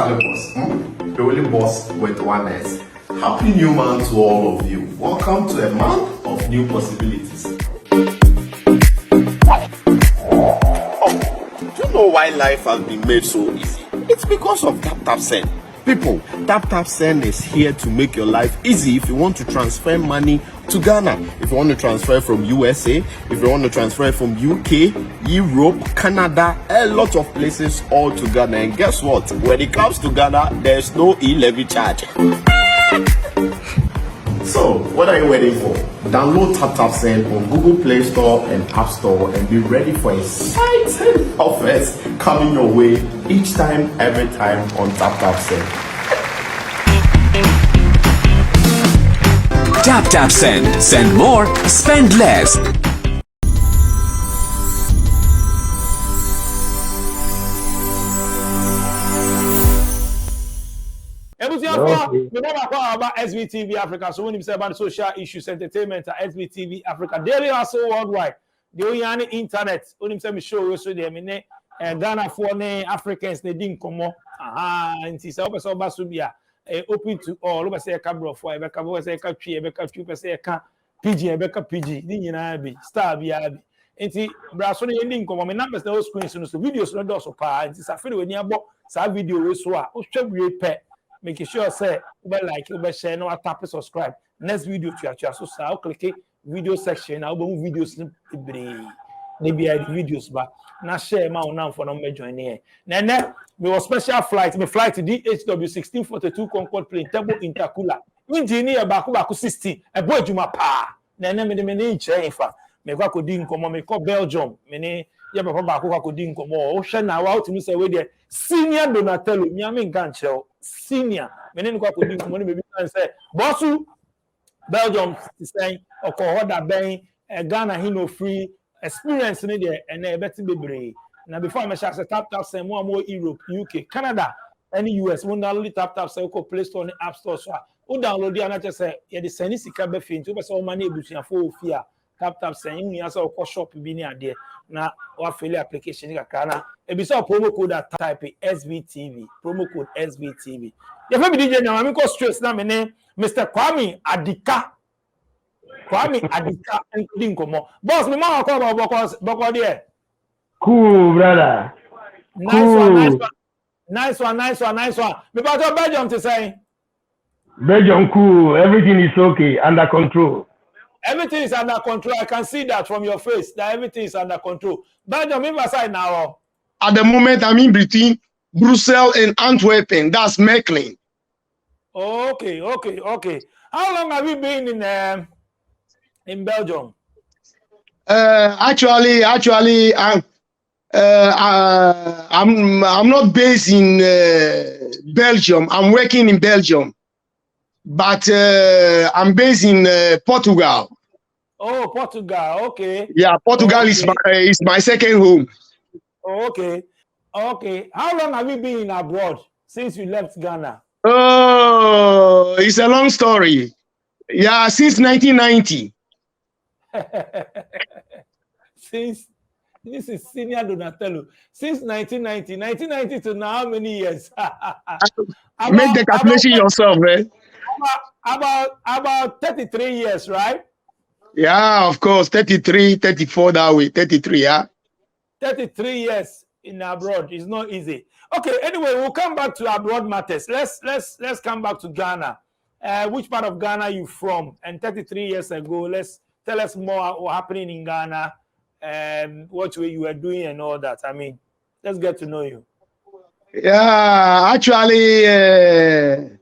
at the boss. The only boss with one S. Happy new month to all of you. Welcome to a month of new possibilities. Do you know why life has been made so easy? It's because of Tap. People, Tap Send is here to make your life easy if you want to transfer money to Ghana. If you want to transfer from USA, if you want to transfer from UK, Europe, Canada, a lot of places all to Ghana. And guess what? When it comes to Ghana, there's no e-levy charge. So, what are you waiting for? Download Tap Send on Google Play Store and App Store and be ready for exciting offers coming your way each time, every time on Tap Send. Tap Send. Send more, spend less. About SBTV Africa. So when you say about social issues, entertainment, SBTV Africa, daily also worldwide. The only internet. When you say me show you so they Ghana for Africans they didn't come up. And it's always about Subia. Open to all. Let's say a camera for a camera, say a tree, a tree, say a PG, a PG. Didn't star be abi. And see, Brasoni ending come. My numbers no screens so videos no does so far. It's a free when you about sa video we so. O check we pay. Make sure say we like, we share, no tap subscribe. Next video to your so I'll click video section. I'll be videos maybe the videos but now share my now for no join here. Now we was special flight. My flight to DHW 1642 Concord plane table intercooler. Engineer baku 60. A boy juma pa. Na me chain fa. Me kwa kodi nkomo me ko Belgium. Me ya papa baku kwa kodi nkomo. O hwe na wa otimi say we there senior Donatello. Me am nka nche senior. Me ne kwa kodi nkomo ne be bi say bossu Belgium say okọ hoda ben Ghana he no free experience in there and a better bebre. Now before I say Tap Send more Europe, UK, Canada, and US, when only Tap Send go Play Store and App Store. So who download the and just say yeah the send is ka be fin to be so money bushing for fear. Tap Send you answer ko shop be near there. Now or failure application ka kana. E be so promo code that type SVTV. Promo code SVTV. You fit be DJ now, I go straight now me name Mr. Kwame Adika. Including Komo. Boss, me man call about there. Cool, brother. Nice one. Me about Belgium to say. Belgium cool. Everything is okay, under control. Everything is under control. I can see that from your face. That everything is under control. Belgium, in aside now. At the moment, I'm in between Brussels and Antwerp. That's Mechelen. Okay. How long have you been in Belgium? Actually, I'm not based in Belgium. I'm working in Belgium, but I'm based in Portugal. Oh, Portugal. Okay. Yeah, Portugal is my second home. Oh, okay. How long have you been abroad since you left Ghana? Oh, it's a long story. Yeah, since 1990. Since this is senior Donatello. Since 1990 to now, how many years? Make the calculation yourself, man. About 33 years, right? Yeah, of course. 33, 34 that way. 33, yeah. 33 years in abroad is not easy. Okay, anyway, we'll come back to abroad matters. Let's come back to Ghana. Which part of Ghana are you from? And 33 years ago, tell us more what happening in Ghana, what you were doing and all that. I mean, let's get to know you. Yeah, actually, I'm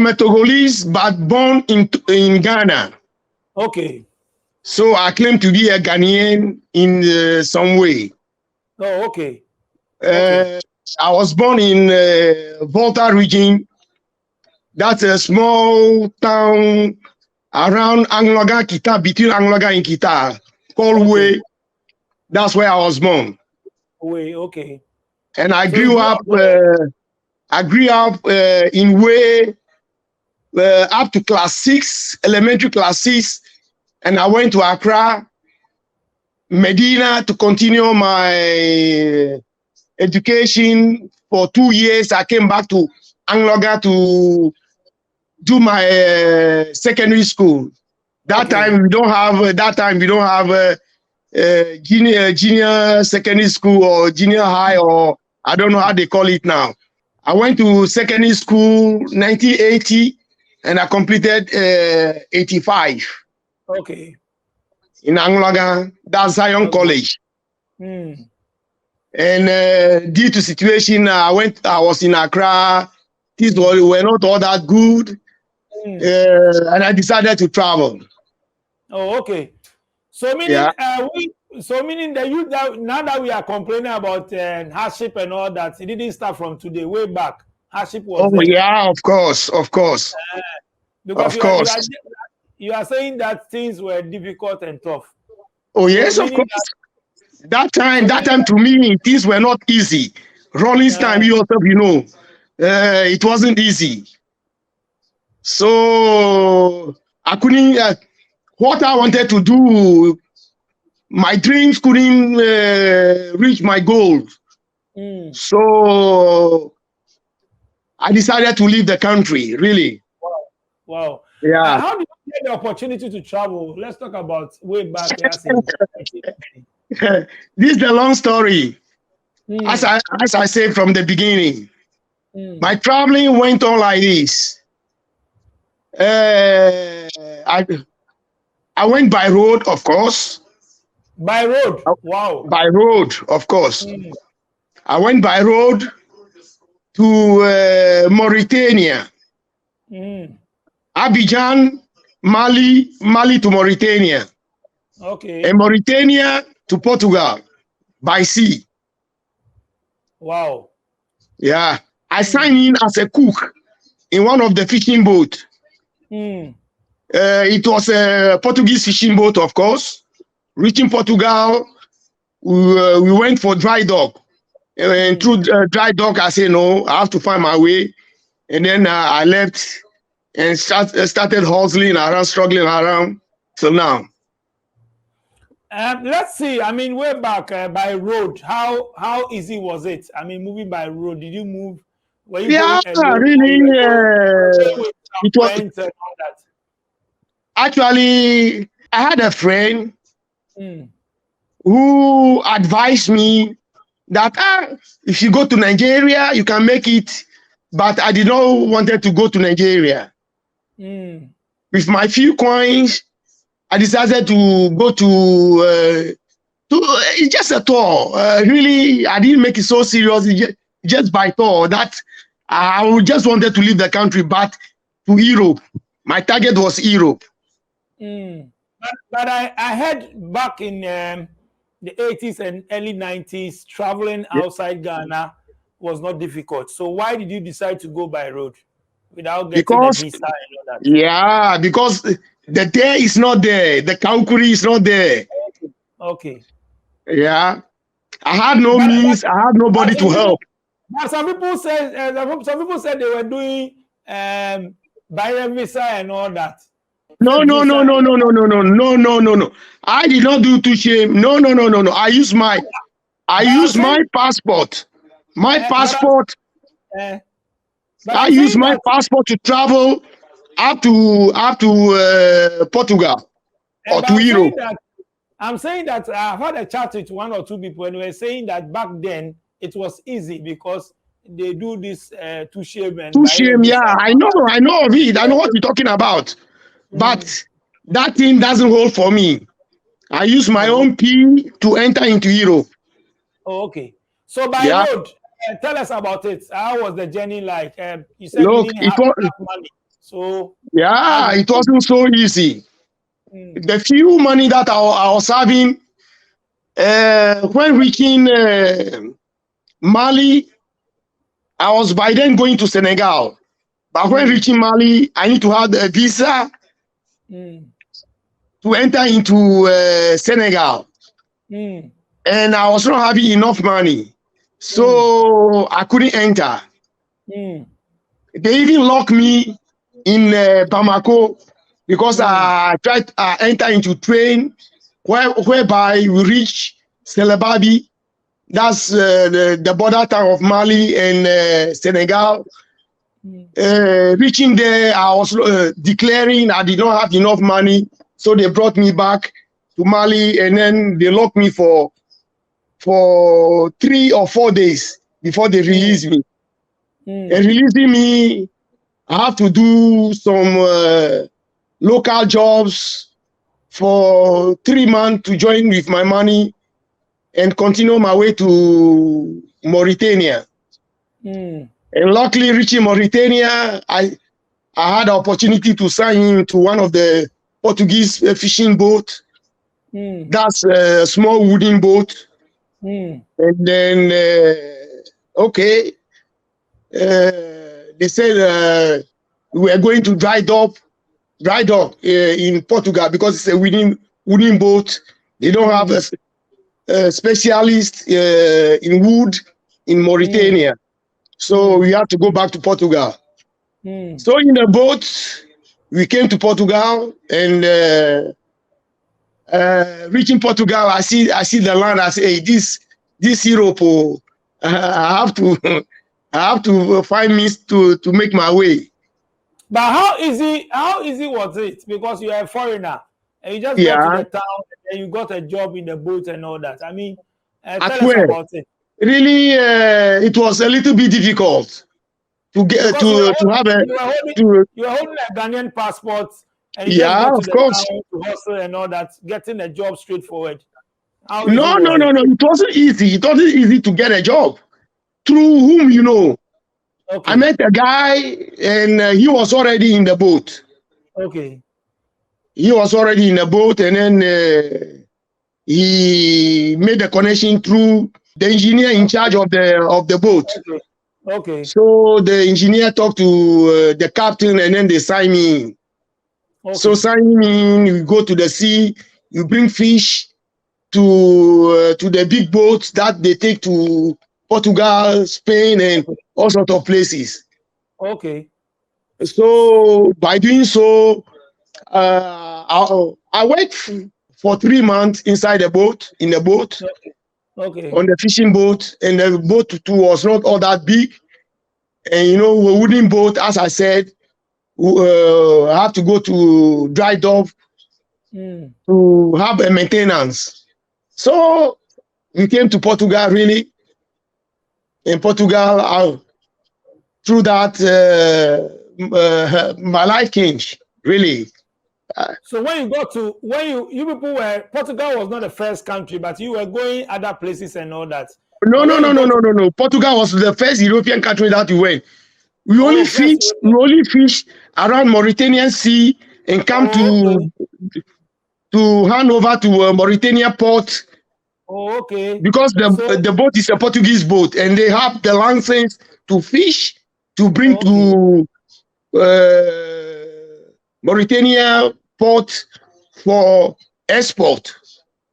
a Togolese, but born in Ghana. Okay. So I claim to be a Ghanaian in some way. Oh, okay. I was born in Volta region. That's a small town around Angloga, Kita, between Angloga and Kita, called Way. That's where I was born. Way, okay. And I grew up in Way up to class 6, elementary class 6, and I went to Accra, Medina to continue my education for 2 years. I came back to Angloga to do my secondary school. That time we don't have junior secondary school or junior high, or I don't know how they call it now. I went to secondary school 1980 and I completed 85 Okay. in Angloga. That's Zion College. Mm. And due to situation, I was in Accra. Things were not all that good. And I decided to travel. Oh, okay. So meaning, meaning that now that we are complaining about hardship and all that, it didn't start from today. Way back, hardship was there. Yeah, of course. Because of course. You are saying that things were difficult and tough. Oh, yes, of course. That time to me, things were not easy. Rollins time, yourself, it wasn't easy. So I couldn't, what I wanted to do, my dreams couldn't reach my goals. So I decided to leave the country, really. Wow. Yeah. How did you get the opportunity to travel? Let's talk about way back. This is the long story. As I said from the beginning, my traveling went on like this. I went by road, of course. By road? Wow. By road, of course. I went by road to Mauritania. Abidjan, Mali to Mauritania. Okay. And Mauritania to Portugal by sea. Wow. Yeah. I signed in as a cook in one of the fishing boats. It was a Portuguese fishing boat, of course. Reaching Portugal, we went for dry dock. And through dry dock, I said, no, I have to find my way. And then I left and started hustling around, struggling around till now. Let's see. I mean, way back by road, how easy was it? I mean, moving by road, did you move? Were you really. It was actually. I had a friend who advised me that if you go to Nigeria, you can make it. But I did not wanted to go to Nigeria. With my few coins, I decided to go to it's just a tour. Really, I didn't make it so serious. Just by tour. That I just wanted to leave the country, but to Europe. My target was Europe. But I heard back in the 80s and early 90s, traveling outside Ghana was not difficult. So why did you decide to go by road without getting a visa and all that? Yeah, because the day is not there. The Kaukuri is not there. Okay. Yeah. I had no means. I had nobody to help. But some people said they were doing by visa and all that. No. I did not do to shame. No. I use my passport. My passport. I use my passport to travel up to Portugal or to Europe. I'm saying that I've had a chat with one or two people and they were saying that back then it was easy because they do this to shame. Yeah, I know of it. I know what you're talking about. But that thing doesn't hold for me. I use my own P to enter into Europe. Oh, okay. So by road, tell us about it. How was the journey like? You said Look, you didn't have enough money. So it wasn't so easy. The few money that I was having when reaching Mali, I was by then going to Senegal. But when reaching Mali, I need to have a visa to enter into Senegal. And I was not having enough money. So I couldn't enter. They even locked me in Bamako because I tried to enter into train whereby we reach Selebabi. That's the border town of Mali and Senegal. Reaching there, I was declaring I did not have enough money, so they brought me back to Mali, and then they locked me for 3 or 4 days before they released me. And releasing me, I have to do some local jobs for 3 months to join with my money and continue my way to Mauritania. And luckily, reaching Mauritania, I had the opportunity to sign into one of the Portuguese fishing boat. That's a small wooden boat. And then, they said we are going to dry dock in Portugal because it's a wooden boat. They don't have a specialist in wood in Mauritania. So we had to go back to Portugal. So in the boat, we came to Portugal, and reaching Portugal, I see the land. I say, hey, this Europe, I have to find means to make my way. But how easy was it? Because you are a foreigner and you just got to the town and you got a job in the boat and all that. I mean, tell us about it. Really, it was a little bit difficult to get to have a. You were holding a Ghanaian passport, and you yeah, just of course. To hustle and all that, getting a job straightforward. No. It wasn't easy. It wasn't easy to get a job. Through whom you know? Okay. I met a guy, and he was already in the boat. Okay. He was already in the boat, and then he made a connection through the engineer in charge of the boat. Okay. So the engineer talked to the captain, and then they signed me in. Okay. So signing me in, you go to the sea, you bring fish to the big boats that they take to Portugal, Spain, and all sorts of places. Okay. So by doing so, I worked for 3 months inside the boat, Okay. On the fishing boat, and the boat too was not all that big. And a wooden boat, as I said, I have to go to dry dock to have a maintenance. So we came to Portugal, really. In Portugal, through that, my life changed, really. So when you people were, Portugal was not the first country, but you were going other places and all that. No. Portugal was the first European country that we went. We only fish around Mauritanian Sea and come to hand over to Mauritania port. Oh, okay. Because the boat is a Portuguese boat, and they have the license to fish to bring to Mauritania port for export.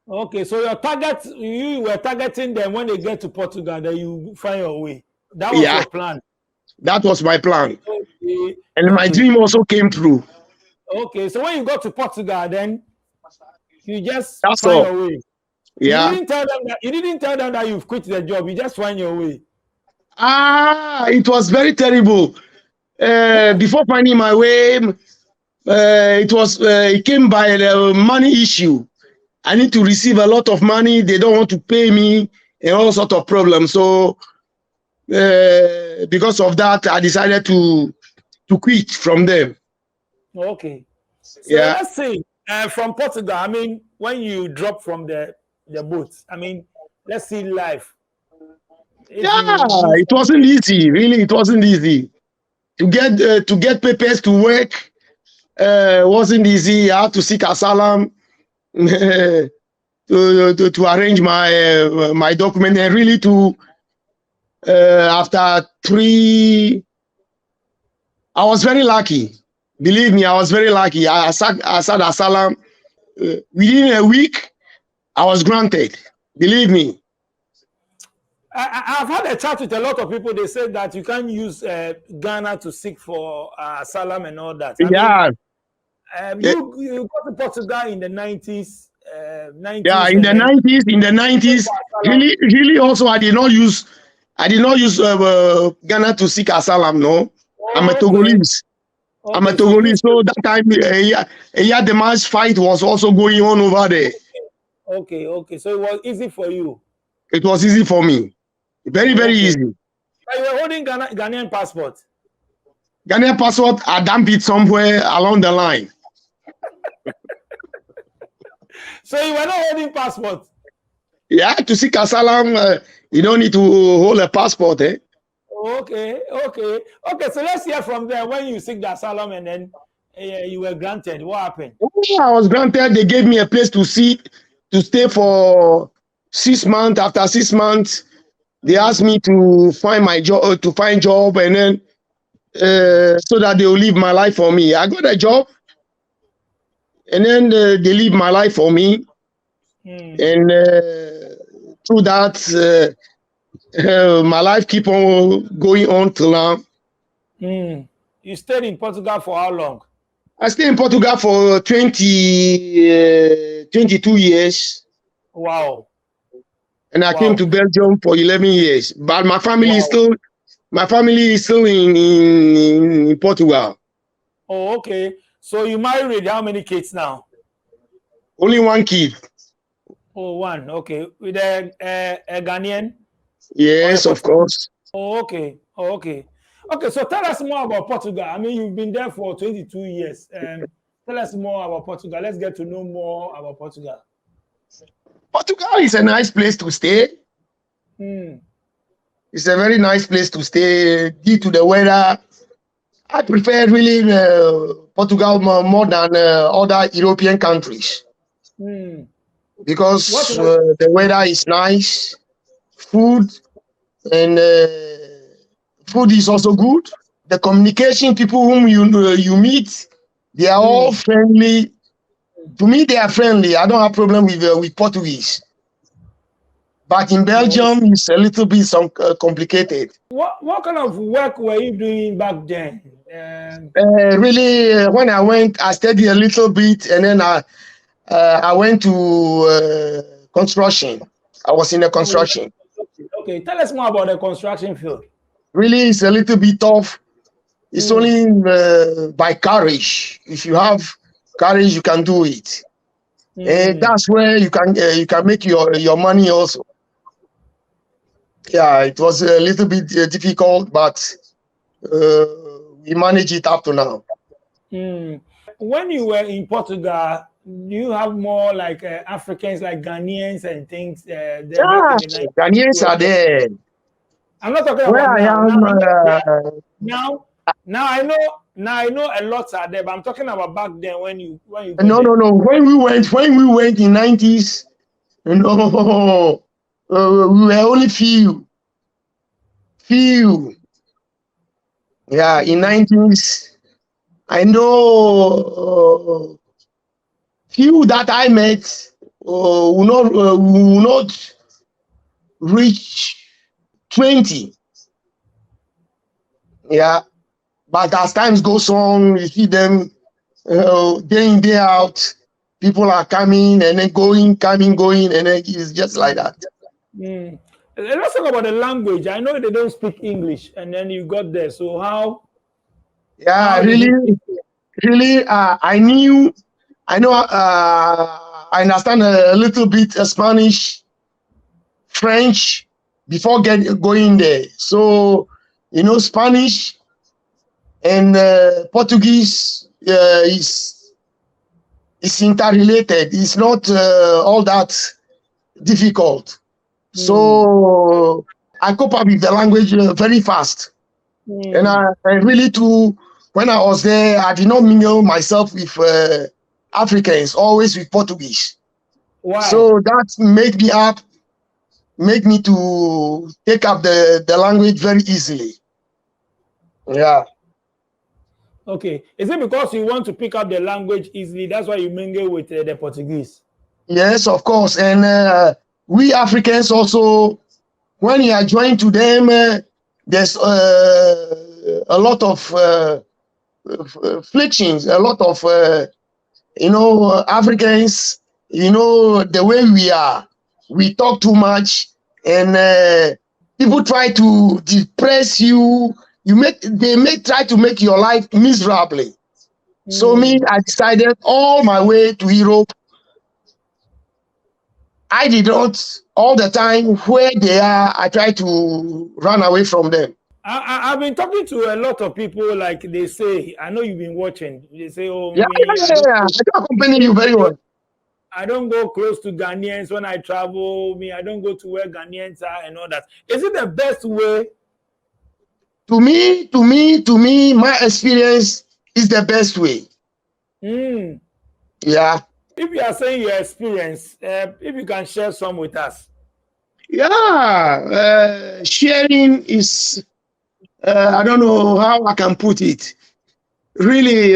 Okay, so you were targeting them when they get to Portugal, then you find your way. That was your plan. That was my plan. Okay. And my dream also came true. Okay, so when you got to Portugal, then you just find your way. Yeah. You didn't tell them that you've quit the job. You just find your way. It was very terrible. Before finding my way, it came by the money issue. I need to receive a lot of money. They don't want to pay me and all sorts of problems. So because of that, I decided to quit from them. Okay. So let's say from Portugal, I mean, when you drop from the boat, I mean, let's see life. It wasn't easy. Really, it wasn't easy to get papers to work. Wasn't easy. I had to seek asylum to arrange my document, and really after 3, I was very lucky. Believe me, I was very lucky. I sought asylum within a week. I was granted. Believe me. I've had a chat with a lot of people. They said that you can't use Ghana to seek for asylum and all that. I mean, you got to Portugal in the 90s. Yeah, 90s in and the then 90s, really also I did not use Ghana to seek asylum, no. I'm a Oh, okay. Togolese. I'm a Okay, so you Togolese. used So that time, the mass fight was also going on over there. okay. So it was easy for you. It was easy for me. Very, Oh, very okay. easy. But you were holding Ghanaian passport. Ghanaian passport, I dumped it somewhere along the line. So you were not holding passport. Yeah, to seek asylum, you don't need to hold a passport, eh? Okay. So let's hear from there when you seek the asylum and then you were granted. What happened? I was granted, they gave me a place to stay for 6 months. After 6 months, they asked me to find my job, and then so that they will leave my life for me. I got a job, and then they leave my life for me, and through that, my life keep on going on till now. You stayed in Portugal for how long? I stayed in Portugal for 22 years. Wow. And I came to Belgium for 11 years. But my family is still in Portugal. Oh, okay. So you married how many kids now? Only one kid. Oh, one. Okay. With a Ghanaian? Yes, of course. Oh, okay. Okay, so tell us more about Portugal. I mean, you've been there for 22 years. Tell us more about Portugal. Let's get to know more about Portugal. Portugal is a nice place to stay. It's a very nice place to stay due to the weather. I prefer really Portugal more than other European countries because the weather is nice, food and food is also good. The communication, people whom you meet, they are all friendly. To me, they are friendly. I don't have problem with Portuguese. But in Belgium, it's a little bit complicated. What kind of work were you doing back then? Really, when I went, I studied a little bit, and then I went to construction. I was in the construction. Okay, tell us more about the construction field. Really, it's a little bit tough. It's only by courage. If you have courage, you can do it. And that's where you can make your money also. Yeah, it was a little bit difficult, but we managed it up to now. When you were in Portugal, do you have more like Africans, like Ghanaians and things? Yeah, Ghanaians are there. I'm not talking Where about I am. Now I know a lot are there, but I'm talking about back then when you No. When we went in 90s, no, we were only few. Yeah, in 90s, I know few that I met will not reach 20. Yeah, but as times goes on, you see them day in, day out. People are coming and then going, and then it's just like that. Let's talk about the language. I know they don't speak English, and then you got there. So how? Yeah, really, I understand a little bit Spanish, French before going there. So, Spanish and Portuguese is interrelated. It's not all that difficult. So I cope up with the language very fast. And I really too, when I was there, I did not mingle myself with Africans, always with Portuguese. Why? So that made me to take up the language very easily. Yeah. Okay. Is it because you want to pick up the language easily? That's why you mingle with the Portuguese? Yes, of course. And we Africans also, when you are joined to them, there's a lot of frictions, a lot of, Africans, You know, the way we are, we talk too much, and people try to depress you. They may try to make your life miserably. So me, I decided all my way to Europe. I did not all the time where they are. I try to run away from them. I've been talking to a lot of people, like they say, I know you've been watching. They say, oh, Yeah, me, yeah, yeah, yeah. I can accompany you very well. I don't go close to Ghanaians when I travel. Me, I don't go to where Ghanaians are and all that. Is it the best way? To me, my experience is the best way. Yeah. If you are saying your experience, if you can share some with us. Yeah, sharing is, I don't know how I can put it. Really,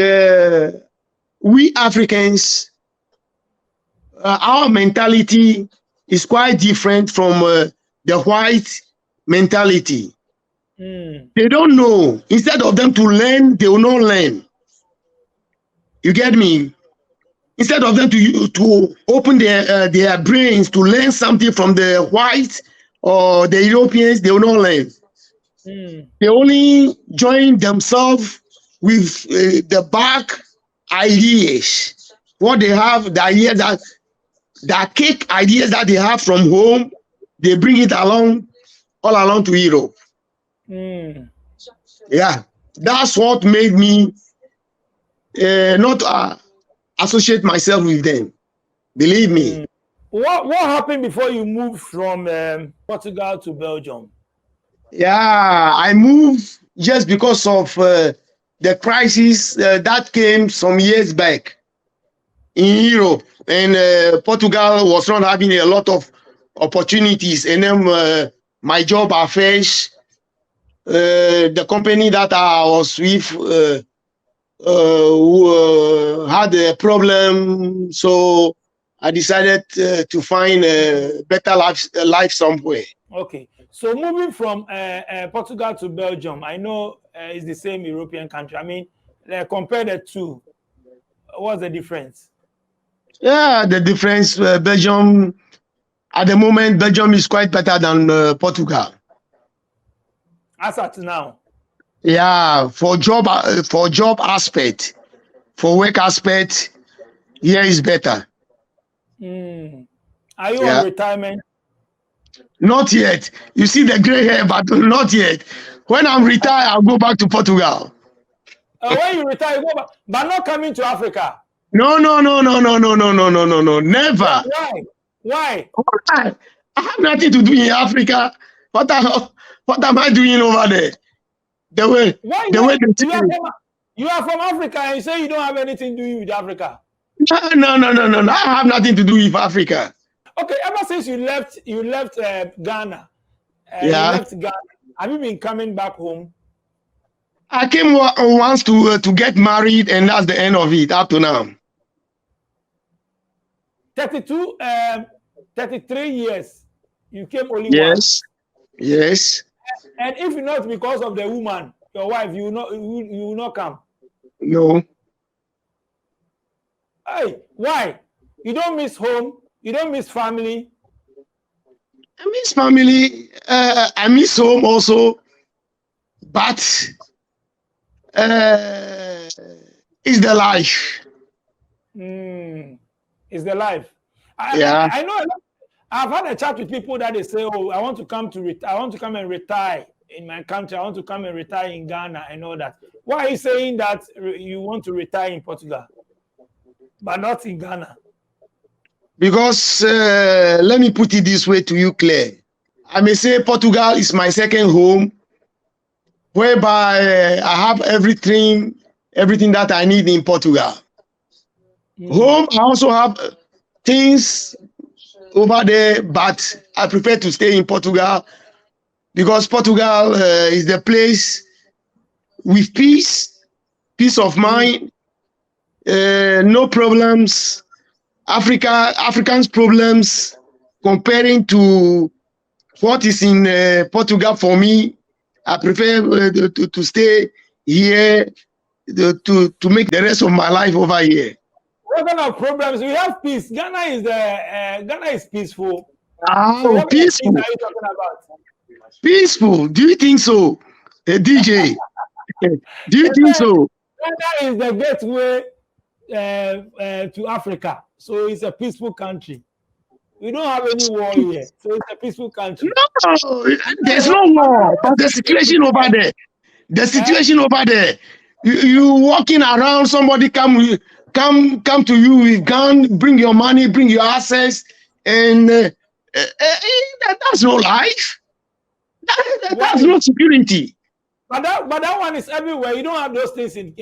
we Africans, our mentality is quite different from the white mentality. They don't know. Instead of them to learn, they will not learn. You get me? Instead of them to open their brains to learn something from the whites or the Europeans, they will not learn. They only join themselves with the back ideas. What they have, the ideas that cake ideas that they have from home, they bring it along, all along to Europe. Yeah, that's what made me not associate myself with them. Believe me. What happened before you moved from Portugal to Belgium? Yeah, I moved just because of the crisis that came some years back in Europe, and Portugal was not having a lot of opportunities, and then my job affairs, the company that I was with had a problem, so I decided to find a better life somewhere. Okay, so moving from Portugal to Belgium, I know it's the same European country. I mean, compare the two. What's the difference? Yeah, the difference, Belgium, at the moment, Belgium is quite better than Portugal. As at now? Yeah, for job aspect, for work aspect, here is better. Are you on retirement? Not yet. You see the gray hair, but not yet. When I'm retired, I'll go back to Portugal. When you retire, you go back, but not coming to Africa. No, never. Why? I have nothing to do in Africa. What am I doing over there? You are from Africa and you say you don't have anything to do with Africa. No. I have nothing to do with Africa. Okay, ever since you left Ghana, Yeah. you left Ghana, have you been coming back home? I came once to get married, and that's the end of it up to now. 33 years, you came only once. Yes. And if not because of the woman, your wife, you will not come. No. Hey, why? You don't miss home? You don't miss family? I miss family. I miss home also. But it's the life. It's the life. I know. I've had a chat with people that they say, "Oh, I want to come and retire in my country. I want to come and retire in Ghana and all that." Why are you saying that you want to retire in Portugal, but not in Ghana? Because let me put it this way to you, Claire. I may say Portugal is my second home, whereby I have everything that I need in Portugal. Home, I also have things over there, but I prefer to stay in Portugal because Portugal is the place with peace of mind, no problems. Africans' problems comparing to what is in Portugal for me. I prefer to stay here to make the rest of my life over here. what kind of problems? We have peace. Ghana is peaceful. So Oh, what kind of things peaceful. are you talking about? Peaceful. Do you think so, DJ? Do you They think say so? Ghana is the gateway to Africa. So it's a peaceful country. We don't have any war here. So it's a peaceful country. No, there's no war. But the situation over there, Eh? you walking around, somebody come to you with gun, bring your money, bring your assets, and that's no life. That's Why? no security. But that one is everywhere. You don't have those things in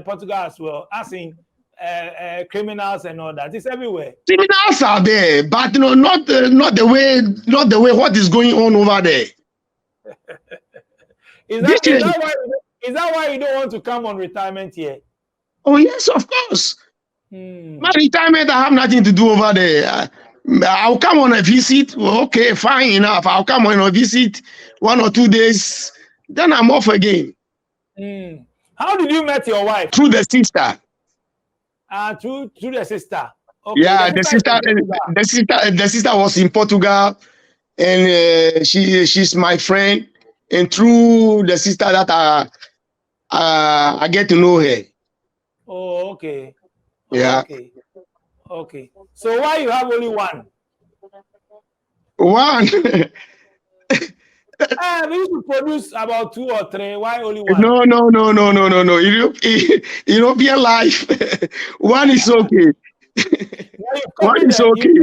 Portugal as well, as in criminals and all that. It's everywhere. Criminals are there, but not the way what is going on over there. Is This that why? Is that why you don't want to come on retirement here? Oh yes, of course. My retirement, I have nothing to do over there. I'll come on a visit. Okay, fine enough. I'll come on a visit 1 or 2 days. Then I'm off again. How did you met your wife? Through the sister. Through the sister. Okay, Yeah, the sister was in Portugal, and she's my friend. And through the sister that I get to know her. Oh, okay. Yeah. Okay. So why you have only one? One. We used to produce about 2 or 3. Why only one? No. European life. One is okay. One is okay.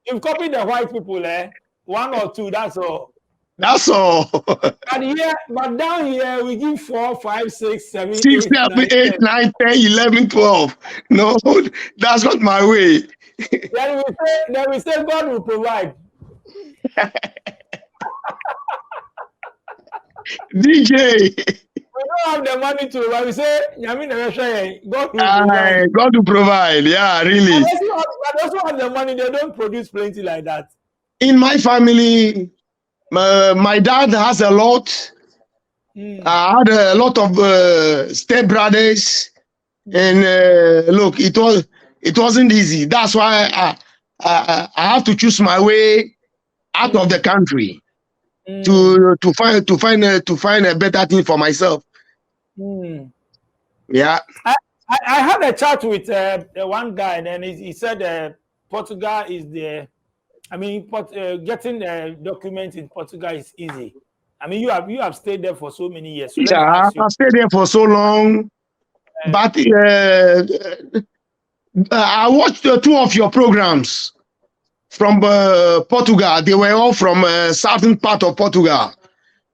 You've copied the white people, eh? 1 or 2, that's all. That's all. But down here we give 4, 5, 6, 7, 6, 7, 8, 9, 10, 11, 12. No, that's not my way. Then we say God will provide. DJ. We don't have the money to, but we say, God will provide. God will provide. Yeah, really. But also have the money, they don't produce plenty like that. In my family, my dad has a lot. I had a lot of step brothers, and look, it wasn't easy. That's why I have to choose my way out of the country to find a better thing for myself. Yeah. I had a chat with one guy, and then he said Portugal is the. I mean, getting a document in Portugal is easy. I mean, you have stayed there for so many years. So yeah, I've stayed there for so long, but I watched 2 of your programs from Portugal. They were all from southern part of Portugal.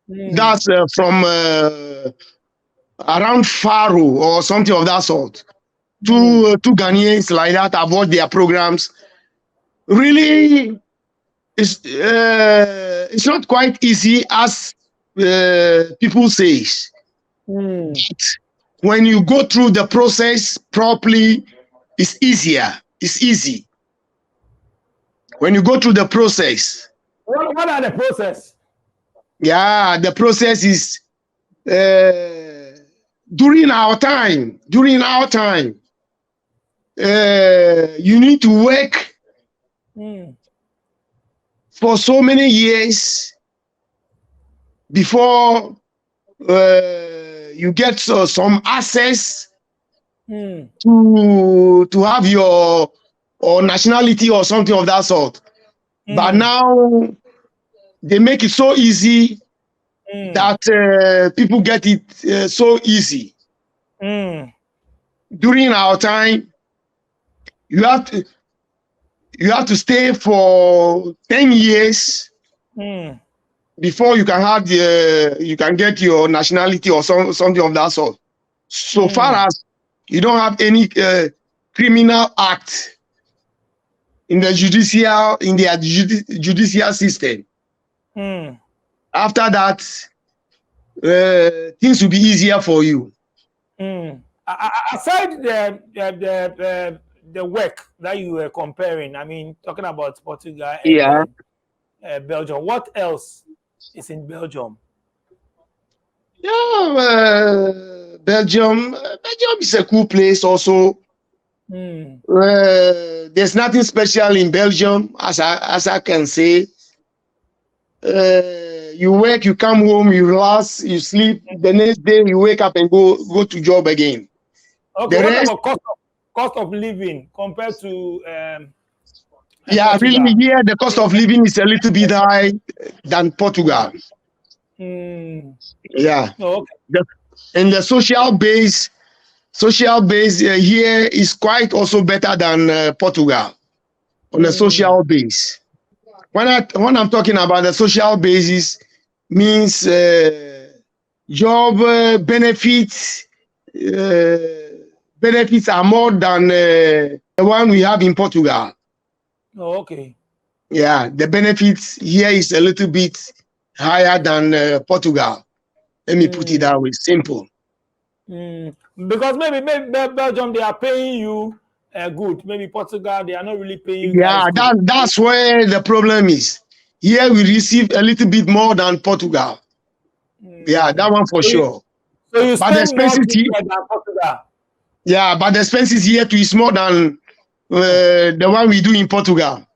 That's from around Faro or something of that sort. Two Ghanaians like that. I've watched their programs. Really, it's not quite easy as people say. When you go through the process properly, it's easier. It's easy. When you go through the process. What are the process? Yeah, the process is during our time. You need to work for so many years before you get some access to have your nationality or something of that sort. But now they make it so easy that people get it so easy. During our time, you have to stay for 10 years before you can have you can get your nationality or something of that sort. So far as you don't have any criminal act in the judicial system. After that, things will be easier for you. Aside the work that you were comparing, I mean, talking about Portugal and Belgium, what else is in Belgium? Yeah, Belgium is a cool place also. There's nothing special in Belgium, as I can say. You work, you come home, you relax, you sleep. The next day you wake up and go to job again. Okay, The what rest, about cost of living compared to yeah, Portugal? really here the cost of living is a little bit high than Portugal. Yeah. Oh, okay. And the social base here is quite also better than Portugal on the social base. When I'm talking about the social basis, means job benefits. Benefits are more than the one we have in Portugal. Oh, okay. Yeah, the benefits here is a little bit higher than Portugal. Let me put it that way, simple. Because maybe Belgium, they are paying you good. Maybe Portugal, they are not really paying you Yeah, guys good. that's where the problem is. Here we receive a little bit more than Portugal. Yeah, that one for sure. So you But the spend more expenses here, than Portugal. yeah, but the expenses here too is more than the one we do in Portugal.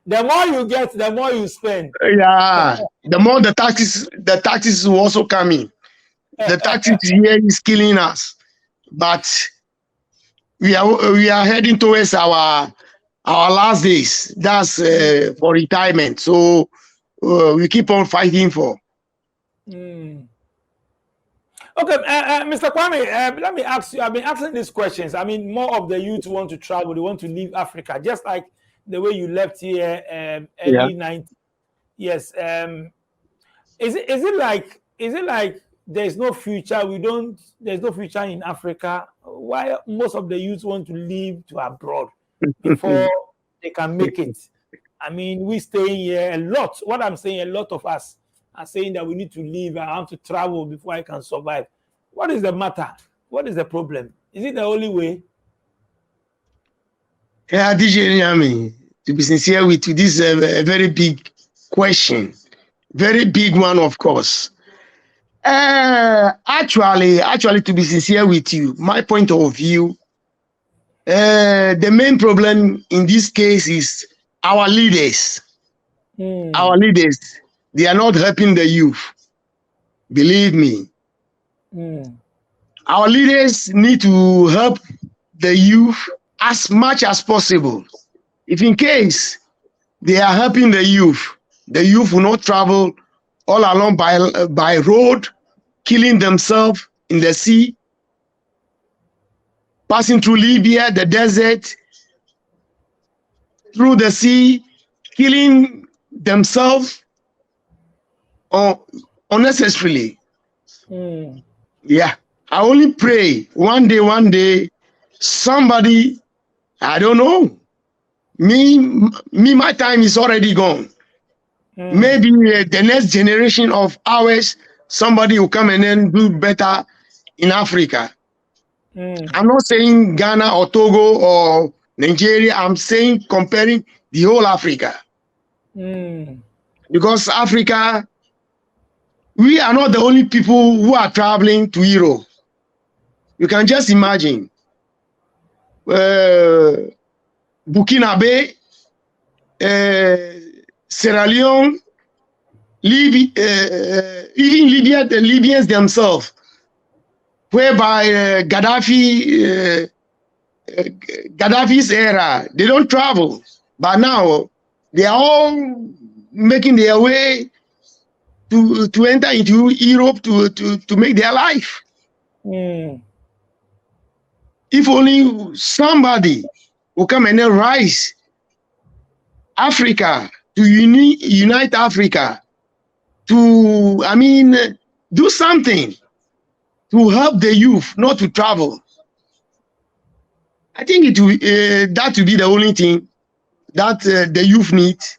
The more you get, the more you spend. Yeah, the more the taxes will also come in. The taxes here is killing us, but we are heading towards our last days. That's for retirement. So we keep on fighting for. Okay, Mr. Kwame, let me ask you. I've been asking these questions. I mean, more of the youth want to travel. They want to leave Africa, just like the way you left here early 90s. Yes. Is it like there's no future? There's no future in Africa. Why most of the youth want to leave to abroad before they can make it? I mean, we staying here a lot. What I'm saying, a lot of us are saying that we need to leave. I have to travel before I can survive. What is the matter? What is the problem? Is it the only way? Yeah, DJ Nyami, to be sincere with you, this is a very big question. Very big one, of course. Actually, to be sincere with you, my point of view, the main problem in this case is our leaders. Our leaders, they are not helping the youth. Believe me. Our leaders need to help the youth as much as possible. If in case they are helping the youth will not travel all along by road, killing themselves in the sea, passing through Libya, the desert, through the sea, killing themselves unnecessarily. Yeah, I only pray one day, somebody, I don't know, my time is already gone. Maybe the next generation of ours, somebody will come and then do better in Africa. I'm not saying Ghana or Togo or Nigeria. I'm saying comparing the whole Africa. Because Africa, we are not the only people who are traveling to Europe. You can just imagine Burkina Faso, Sierra Leone, Libya, even Libya, the Libyans themselves, whereby Gaddafi's era, they don't travel. But now they are all making their way to enter into Europe to make their life. If only somebody will come and then rise Africa, to unite Africa, to, I mean, do something to help the youth not to travel. I think that will be the only thing that the youth needs.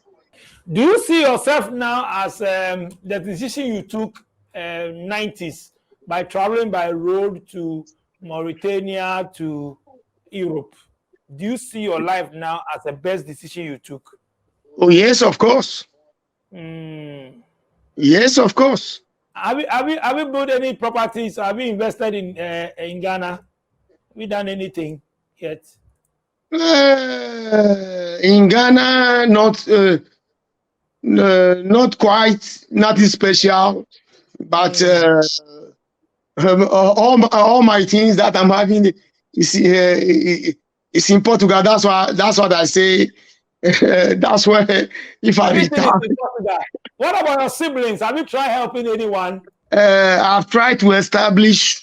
Do you see yourself now as the decision you took 90s by traveling by road to Mauritania to Europe? Do you see your life now as the best decision you took? Oh yes, of course. Yes, of course. Have you built any properties? Have you invested in Ghana? Have you done anything yet? In Ghana, not quite, nothing special, but all my things that I'm having is in Portugal. That's what I say. That's where if I Everything is retire, in Portugal. What about your siblings? Have you tried helping anyone? I've tried to establish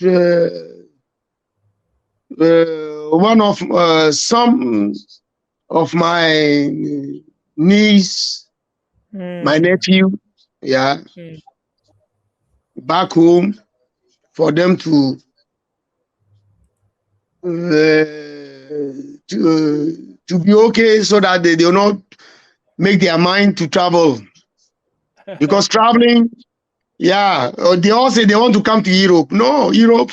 one of some of my niece, my nephew, yeah, back home for them to be okay, so that they will not make their mind to travel, because traveling, yeah, they all say they want to come to Europe. No, Europe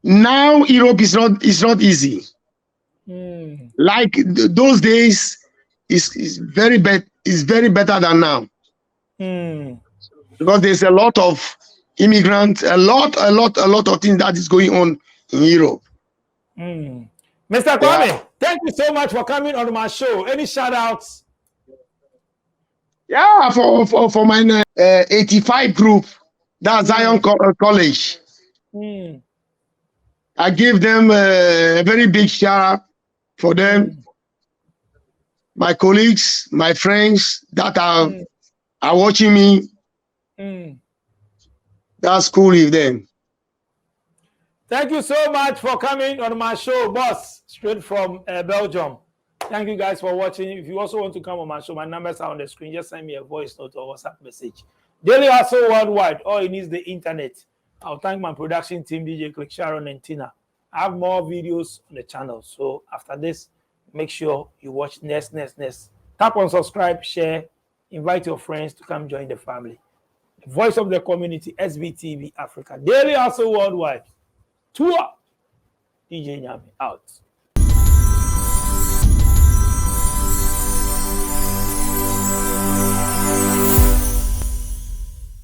now, Europe is not easy. Like those days is very better than now, because there's a lot of immigrants, a lot of things that is going on in Europe. Mr. Kwame, thank you so much for coming on my show. Any shout outs? Yeah, for my 85 group, that's Zion College. I give them a very big shout out for them. My colleagues, my friends that are watching me. That's cool with them. Thank you so much for coming on my show, boss, straight from Belgium. Thank you guys for watching. If you also want to come on my show, my numbers are on the screen. Just send me a voice note or WhatsApp message. Daily Hustle Worldwide. All it needs the internet. I'll thank my production team, DJ Click, Sharon, and Tina. I have more videos on the channel. So after this, make sure you watch next. Tap on subscribe, share, invite your friends to come join the family. Voice of the community, SBTV Africa. Daily Hustle Worldwide. Tour. DJ Nyami out.